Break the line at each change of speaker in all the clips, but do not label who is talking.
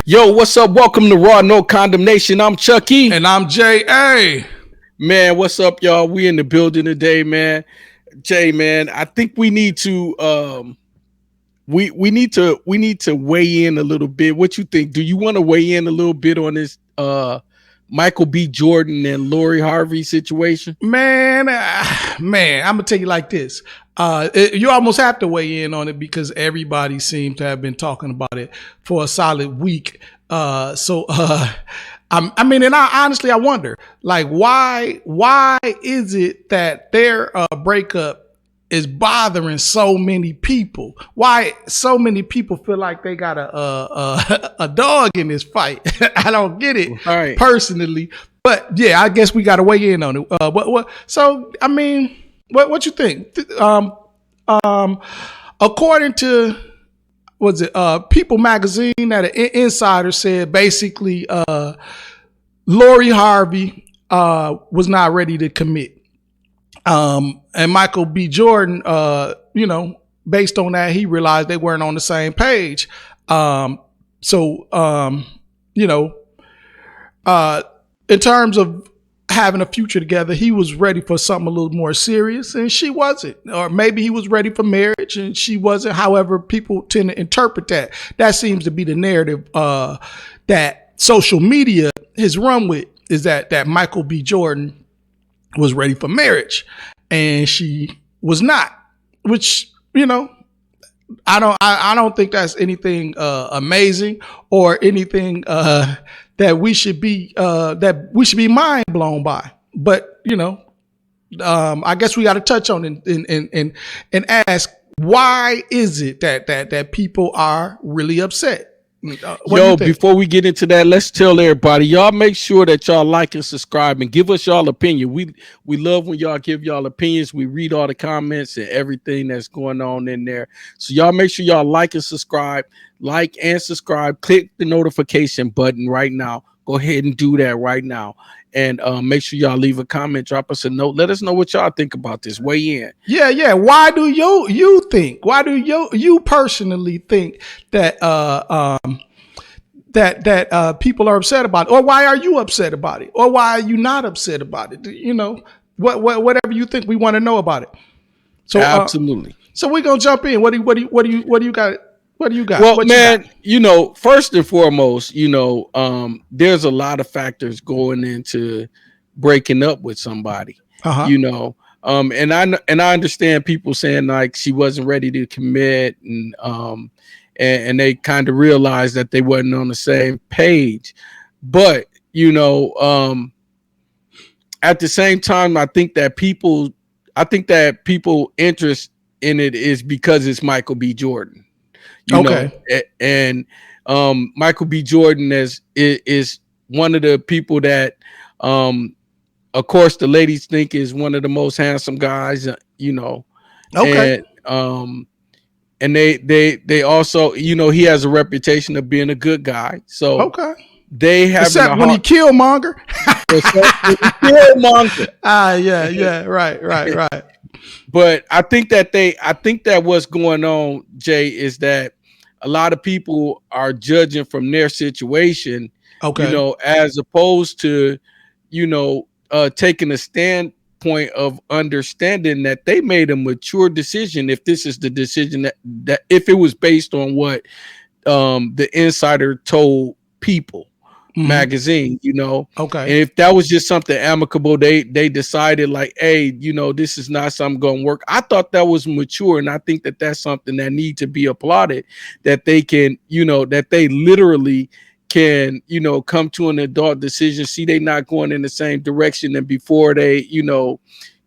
Yo, what's up? Welcome to Raw No Condemnation. I'm Chucky.
And I'm J.A.
Man, what's up, y'all? We in the building today, man. Jay, man, I think we need to we need to weigh in a little bit. What you think? Do you want to weigh in a little bit on this Michael B. Jordan and Lori Harvey situation?
Man, I'm gonna tell you like this. You almost have to weigh in on it because everybody seems to have been talking about it for a solid week. I honestly wonder, like, why is it that their breakup is bothering so many people? Why so many people feel like they got a dog in this fight? I don't get it personally, but yeah, I guess we got to weigh in on it. So I mean, what you think? According to People Magazine, that an insider said basically Lori Harvey was not ready to commit. And Michael B. Jordan, based on that, he realized they weren't on the same page. In terms of having a future together, he was ready for something a little more serious, and she wasn't. Or maybe he was ready for marriage and she wasn't. However, people tend to interpret that. That seems to be the narrative that social media has run with, is that Michael B. Jordan was ready for marriage and she was not, which, I don't think that's anything amazing or anything that we should be mind blown by. But I guess we got to touch on and ask, why is it that people are really upset?
Before we get into that, let's tell everybody, y'all make sure that y'all like and subscribe and give us y'all opinion. We love when y'all give y'all opinions. We read all the comments and everything that's going on in there. So y'all make sure y'all like and subscribe. Click the notification button right now. Go ahead and do that right now. And make sure y'all leave a comment, drop us a note. Let us know what y'all think about this. Weigh in.
Yeah. Why do you think? Why do you personally think that that people are upset about it? Or why are you upset about it? Or why are you not upset about it? Whatever you think, we want to know about it. So
absolutely.
So we're gonna jump in. What do you got? What do you got?
Well, man, first and foremost, there's a lot of factors going into breaking up with somebody. And I understand people saying like she wasn't ready to commit, and they kind of realized that they wasn't on the same page. But at the same time, I think that people interest in it is because it's Michael B. Jordan. And Michael B. Jordan is one of the people that, of course, the ladies think is one of the most handsome guys. And they also, he has a reputation of being a good guy. So they have,
except when he killmonger. Right.
But I think that what's going on, Jay, is that a lot of people are judging from their situation, as opposed to, taking a standpoint of understanding that they made a mature decision. If this is the decision that if it was based on what the insider told People Magazine, and if that was just something amicable, they decided like, hey, this is not something going to work. I thought that was mature, and I think that that's something that need to be applauded, that they can, that they literally can, come to an adult decision, see they not going in the same direction, and before they,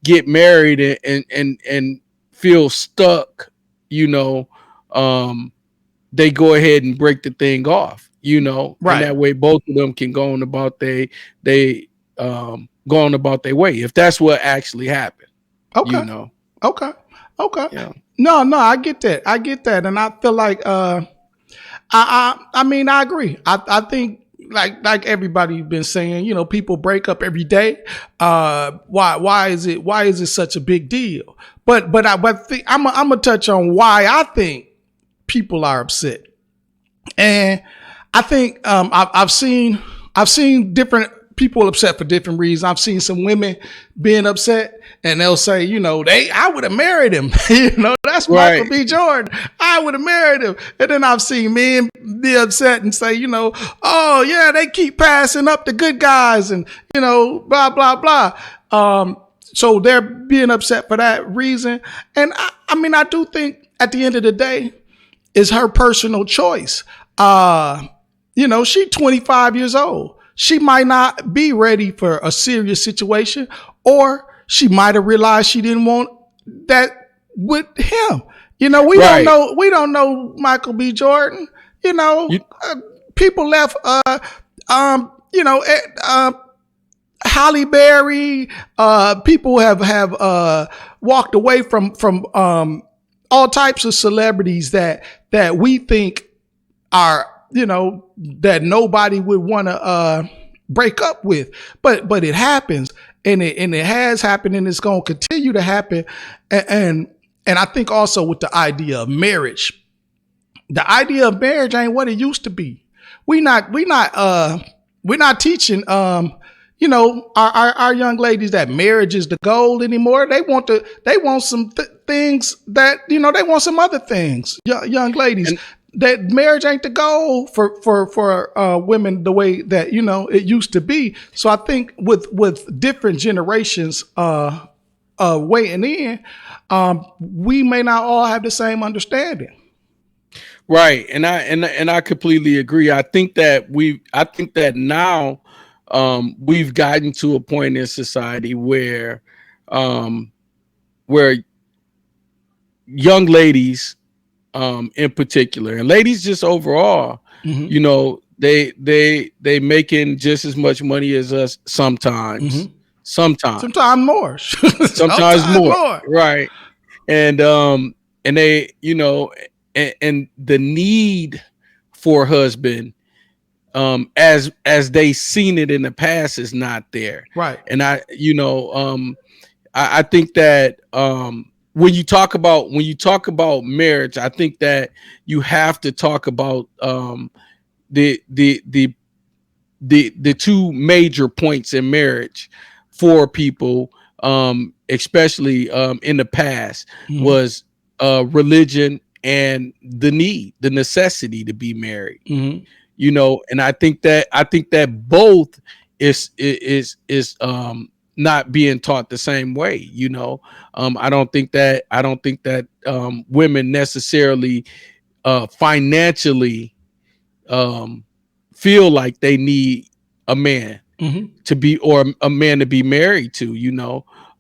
get married and feel stuck, they go ahead and break the thing off. And that way both of them can go on about their way, if that's what actually happened.
Okay. Yeah. No, I get that. And I feel like I agree. I think like everybody's been saying, people break up every day. Why is it such a big deal? But I'm gonna touch on why I think people are upset. And I think I've seen different people upset for different reasons. I've seen some women being upset, and they'll say, I would have married him. That's Michael
Right.
B. Jordan. I would have married him. And then I've seen men be upset and say, oh yeah, they keep passing up the good guys, and blah blah blah. So they're being upset for that reason. And I mean, I do think at the end of the day, it's her personal choice. She's 25 years old. She might not be ready for a serious situation, or she might have realized she didn't want that with him. We don't
Right.
know. We don't know Michael B. Jordan.
You,
People left. Um, you know, eh, uh, Halle Berry. People have walked away from all types of celebrities that we think are that nobody would want to break up with, but it happens, and it has happened, and it's going to continue to happen, and I think also with the idea of marriage, ain't what it used to be. We're not teaching our young ladies that marriage is the goal anymore. They want some things that they want some other things. Young ladies,
and
that marriage ain't the goal for women the way that it used to be. So I think with different generations weighing in, we may not all have the same understanding.
right, and I completely agree. I think that now we've gotten to a point in society um, where young ladies, in particular, and ladies just overall,
Mm-hmm.
they making just as much money as us sometimes,
Mm-hmm.
sometimes,
Sometimes more.
sometimes
Sometimes
more,
more.
right? And they, and the need for husband, as they seen it in the past, is not there.
Right.
And I think that when you talk about marriage, I think that you have to talk about the the the the two major points in marriage for people, especially in the past,
Mm-hmm.
was religion and the necessity to be married.
Mm-hmm.
And I think that both is not being taught the same way. I don't think that women necessarily financially um feel like they need a man
Mm-hmm.
to be, or a man to be married to.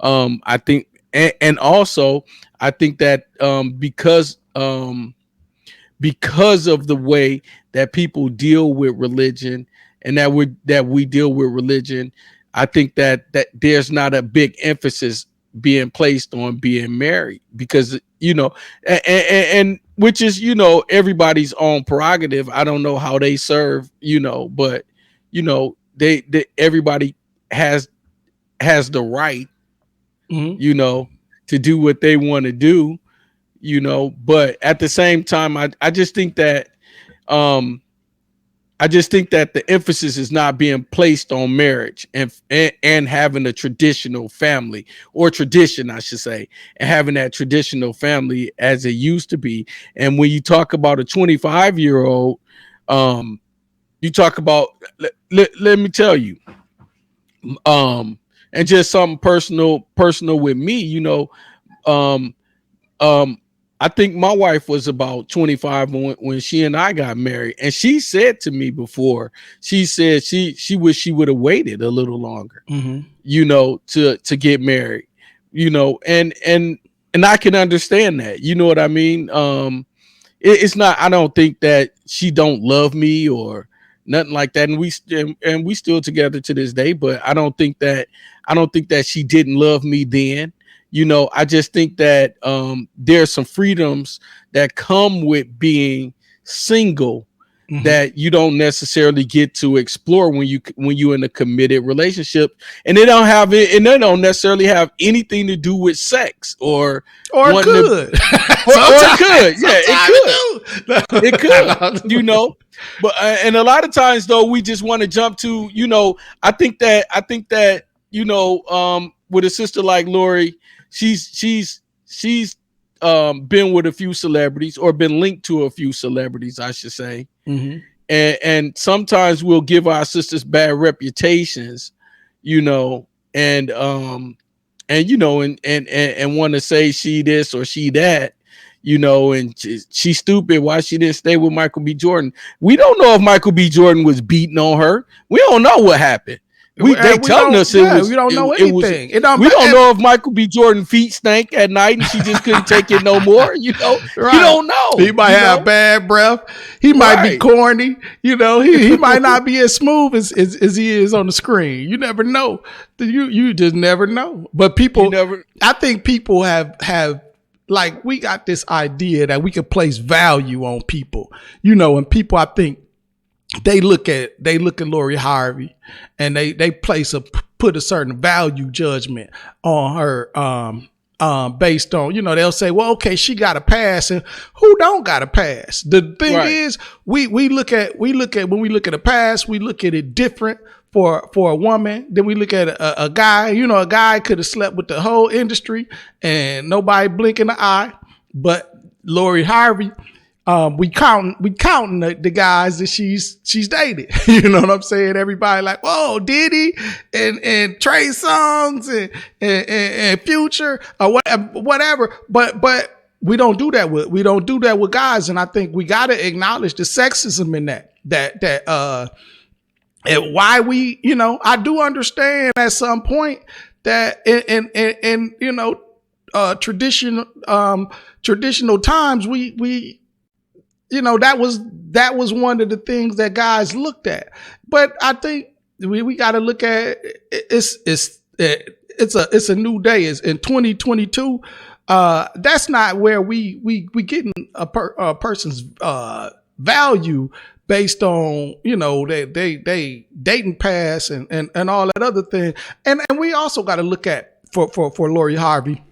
I think, and also I think that because of the way that people deal with religion, and that we deal with religion, I think that there's not a big emphasis being placed on being married, because and which is everybody's own prerogative. I don't know how they serve, but they everybody has the right,
Mm-hmm.
you know to do what they want to do, but at the same time, I just think that um the emphasis is not being placed on marriage, and having a traditional family, or tradition, I should say, and having that traditional family as it used to be. And when you talk about a 25-year-old, um, you talk about, let me tell you, um, and just something personal with me, um, um, I think my wife was about 25 when she and I got married, and she said to me before, she said she wished she would have waited a little longer,
Mm-hmm.
to get married, and I can understand that. You know what I mean? It's not. I don't think that she don't love me or nothing like that, and we still together to this day. But I don't think that she didn't love me then. I just think that there's some freedoms that come with being single that you don't necessarily get to explore when you in a committed relationship, and they don't have it, and they don't necessarily have anything to do with sex or
Or
wanting to,
could.
or it could, yeah, it could,
Sometimes
but and a lot of times though we just want to jump to, I think that with a sister like Lori, she's been with a few celebrities, or been linked to a few celebrities, I should say.
Mm-hmm.
And sometimes we'll give our sisters bad reputations, and want to say she this or she that, and she's stupid. Why she didn't stay with Michael B. Jordan? We don't know if Michael B. Jordan was beating on her. We don't know what happened. They telling us it was.
We don't know anything.
We don't know if Michael B. Jordan feet stank at night and she just couldn't take it no more. You don't know.
He might have bad breath. He might be corny. He might not be as smooth as he is on the screen. You never know. You just never know. But people, I think people have like, we got this idea that we can place value on people. And people, I think, they look at Lori Harvey and they put a certain value judgment on her based on, they'll say, well, okay, she got a pass, and who don't got a pass? The thing is, we look at when we look at a pass, we look at it different for a woman than we look at a guy. A guy could have slept with the whole industry and nobody blink an eye, but Lori Harvey, we counting the guys that she's dated. You know what I'm saying? Everybody like, whoa, Diddy and Trey Songz and Future or whatever. But we don't do that with guys, and I think we got to acknowledge the sexism in that and why we, I do understand at some point that in traditional times we that was one of the things that guys looked at. But I think we got to look at it's a new day. It's in 2022. That's not where we getting a person's value based on they dating past and all that other thing. And we also got to look at for Lori Harvey.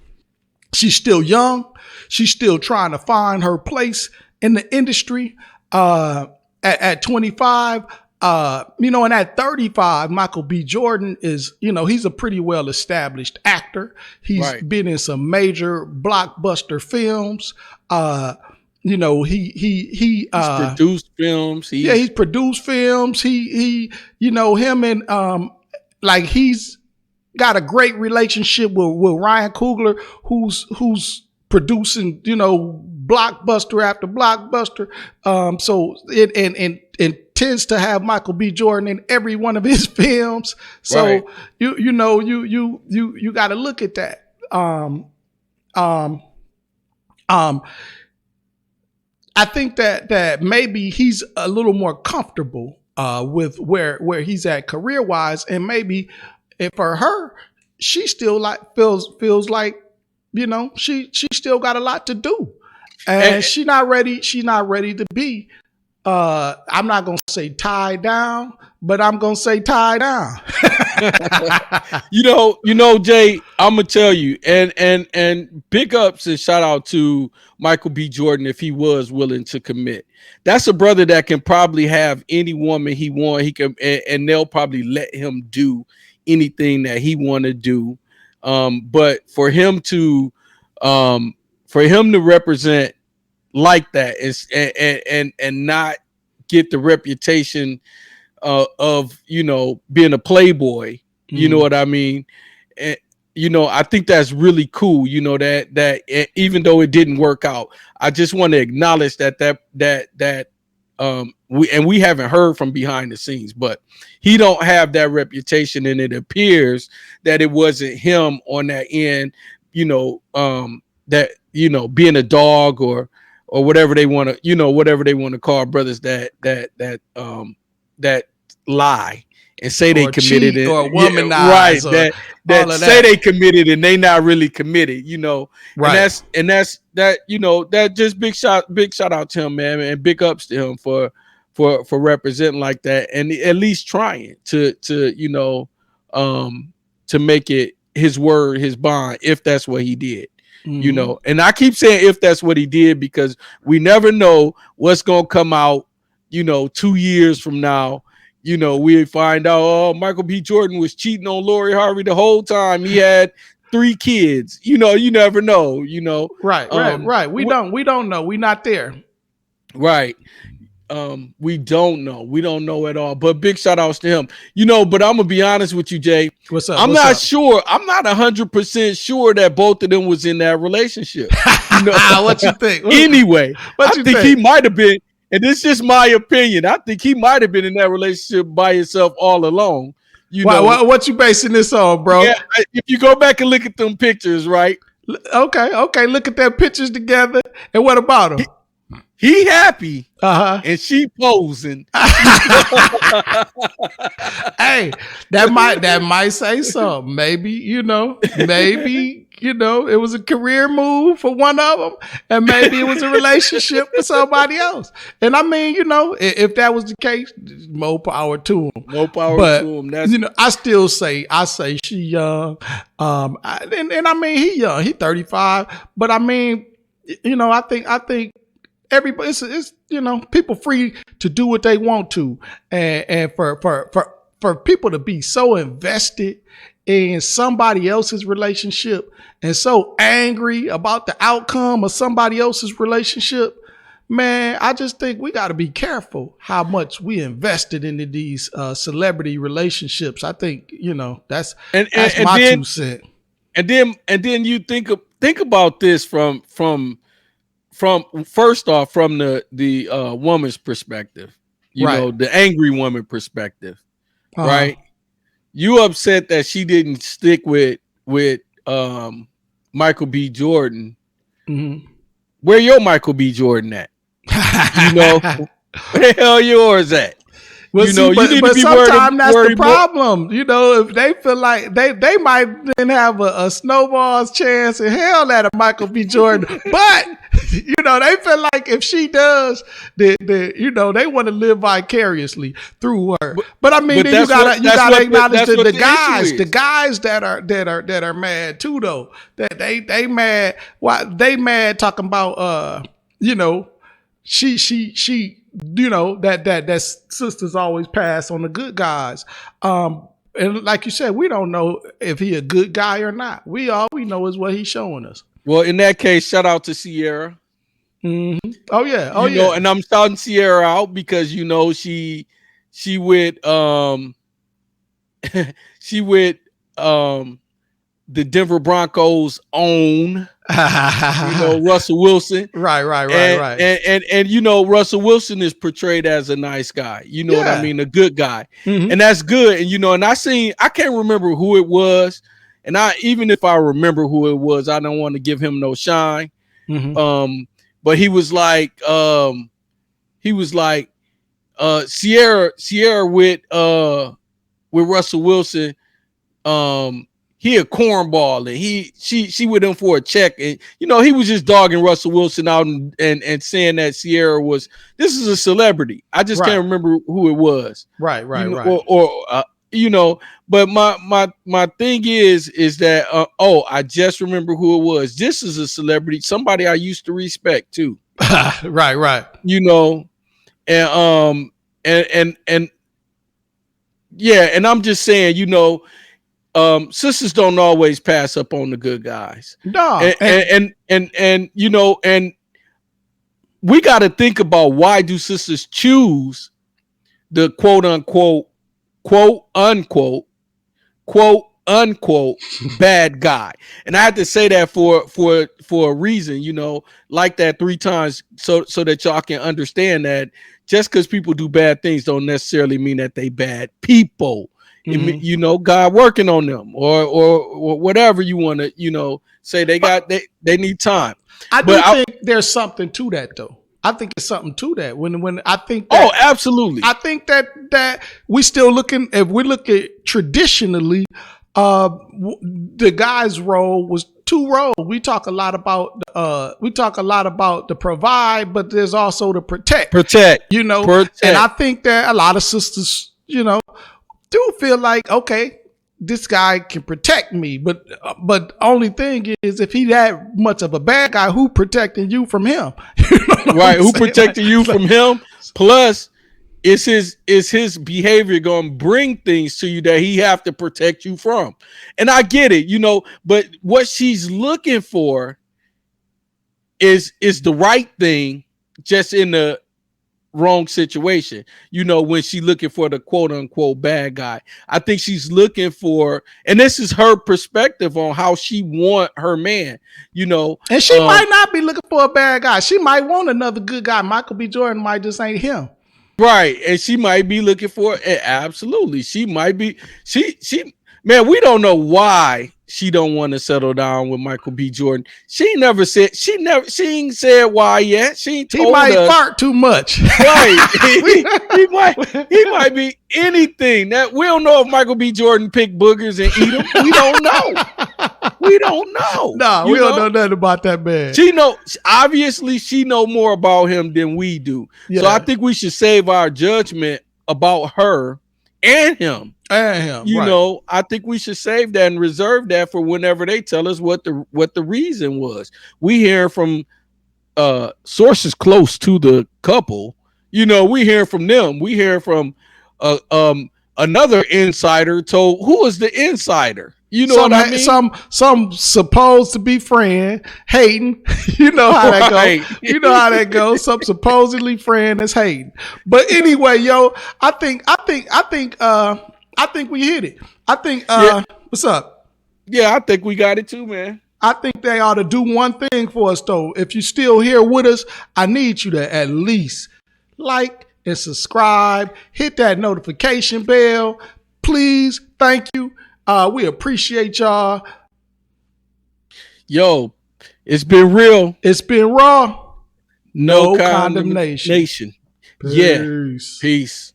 She's still young. She's still trying to find her place in the industry. At 25, and at 35, Michael B. Jordan is, he's a pretty well established actor. He's been in some major blockbuster films. He's
produced films.
He's produced films. He him and he's got a great relationship with Ryan Coogler, who's producing, blockbuster after blockbuster. So it tends to have Michael B. Jordan in every one of his films. So you got to look at that. I think that maybe he's a little more comfortable with where he's at career wise, and maybe for her, she still feels like she still got a lot to do, and she's not ready to be. I'm not gonna say tied down, but I'm gonna say tied down.
Jay, I'm gonna tell you, and big ups and shout out to Michael B. Jordan if he was willing to commit. That's a brother that can probably have any woman he want. He can, and they'll probably let him do anything that he want to do. But for him to represent like that and not get the reputation of being a playboy, you know what I mean? And, I think that's really cool. That even though it didn't work out, I just want to acknowledge that we haven't heard from behind the scenes, but he don't have that reputation, and it appears that it wasn't him on that end. That being a dog or whatever they want to call brothers that lie and say they committed it,
or womanize,
that say they committed and they not really committed, right? And that's that just big shout out to him, man, and big ups to him for for representing like that, and at least trying to to make it his word, his bond, if that's what he did. And I keep saying if that's what he did, because we never know what's gonna come out 2 years from now. We find out, oh, Michael B. Jordan was cheating on Lori Harvey the whole time. He had 3 kids. You never know.
Right. We don't know. We're not there.
Right. We don't know at all. But big shout outs to him. But I'm gonna be honest with you, Jay.
What's up?
I'm not 100% sure that both of them was in that relationship.
What you think?
Anyway, I think he might have been, and this is just my opinion. I think he might have been in that relationship by himself all along.
What you basing this on, bro?
Yeah, if you go back and look at them pictures, right?
Okay. Look at their pictures together. And what about him?
He happy, and she posing.
Hey, that might say something. Maybe it was a career move for one of them, and maybe it was a relationship for somebody else. And I mean, if that was the case, more power to him.
More power to him. That's
I say she young, and I mean he young. He 35, but I mean, I think. Everybody, it's people free to do what they want to, and for people to be so invested in somebody else's relationship and so angry about the outcome of somebody else's relationship, man, I just think we got to be careful how much we invested into these celebrity relationships. I think that's my 2 cents.
And then you think about this from first off, from the woman's perspective, the angry woman perspective, right? You upset that she didn't stick with Michael B. Jordan. Mm-hmm. Where your Michael B. Jordan at? Where the hell yours at?
Well, but sometimes that's the problem. If they feel like they might then have a snowball's chance in hell at a Michael B. Jordan, but they feel like if she does, they want to live vicariously through her. But I mean, then you gotta acknowledge the guys that are mad too, though. That they mad. Why they mad talking about she. That sisters always pass on the good guys. And like you said, we don't know if he a good guy or not. All we know is what he's showing us.
Well, in that case, shout out to Sierra.
Mm-hmm. Oh yeah.
And I'm shouting Sierra out because she with she with the Denver Broncos own Russell Wilson.
Right.
And Russell Wilson is portrayed as a nice guy. What I mean? A good guy. Mm-hmm. And that's good. And and I can't remember who it was. And even if I remember who it was, I don't want to give him no shine. Mm-hmm. But he was like Sierra with Russell Wilson. He a cornball, and she with him for a check, and he was just dogging Russell Wilson out and saying that Sierra this is a celebrity. I just can't remember who it was.
Right.
But my thing is that I just remember who it was. This is a celebrity, somebody I used to respect too.
Right.
And yeah, and I'm just saying, sisters don't always pass up on the good guys.
No,
and we got to think about, why do sisters choose the quote unquote bad guy? And I had to say that for a reason, like that 3 times, so that y'all can understand that just because people do bad things don't necessarily mean that they bad people. Mm-hmm. God working on them, or whatever you want to, say they need time.
I think there's something to that, though. I think it's something to that. When I think that,
absolutely.
I think that we still looking, if we look at traditionally, the guy's role was two roles. We talk a lot about the provide, but there's also the protect.
Protect.
And I think that a lot of sisters, do feel like, okay, this guy can protect me, but only thing is, if he that much of a bad guy, who protecting you from him?
Right? Who protecting you from him? Plus, is his behavior going to bring things to you that he have to protect you from? And I get it, but what she's looking for is the right thing, just in the wrong situation. When she's looking for the quote unquote bad guy, I think she's looking for, and this is her perspective on how she want her man.
And she might not be looking for a bad guy. She might want another good guy. Michael B. Jordan might just ain't him.
Right. And she might be looking for it. Absolutely. She might be. Man, we don't know why she don't want to settle down with Michael B. Jordan. She ain't said why yet. She ain't told us.
He might fart too much.
Right. he might be anything. That we don't know if Michael B. Jordan picked boogers and eat them. We don't know. We don't know.
No, we don't know nothing about that man.
Obviously she know more about him than we do. Yeah. So I think we should save our judgment about her and him. I think we should save that and reserve that for whenever they tell us what the reason was. We hear from sources close to the couple. We hear from them. We hear from another insider told who is the insider. What I mean?
Some supposed to be friend hating. You know how that goes. You know how that goes. Some supposedly friend that's hating. But anyway, I think we hit it. I think what's up?
Yeah, I think we got it too, man.
I think they ought to do one thing for us though. If you're still here with us, I need you to at least like and subscribe, hit that notification bell. Please, thank you. We appreciate y'all.
Yo, it's been real.
It's been raw.
No condemnation.
Peace.
Yeah. Peace.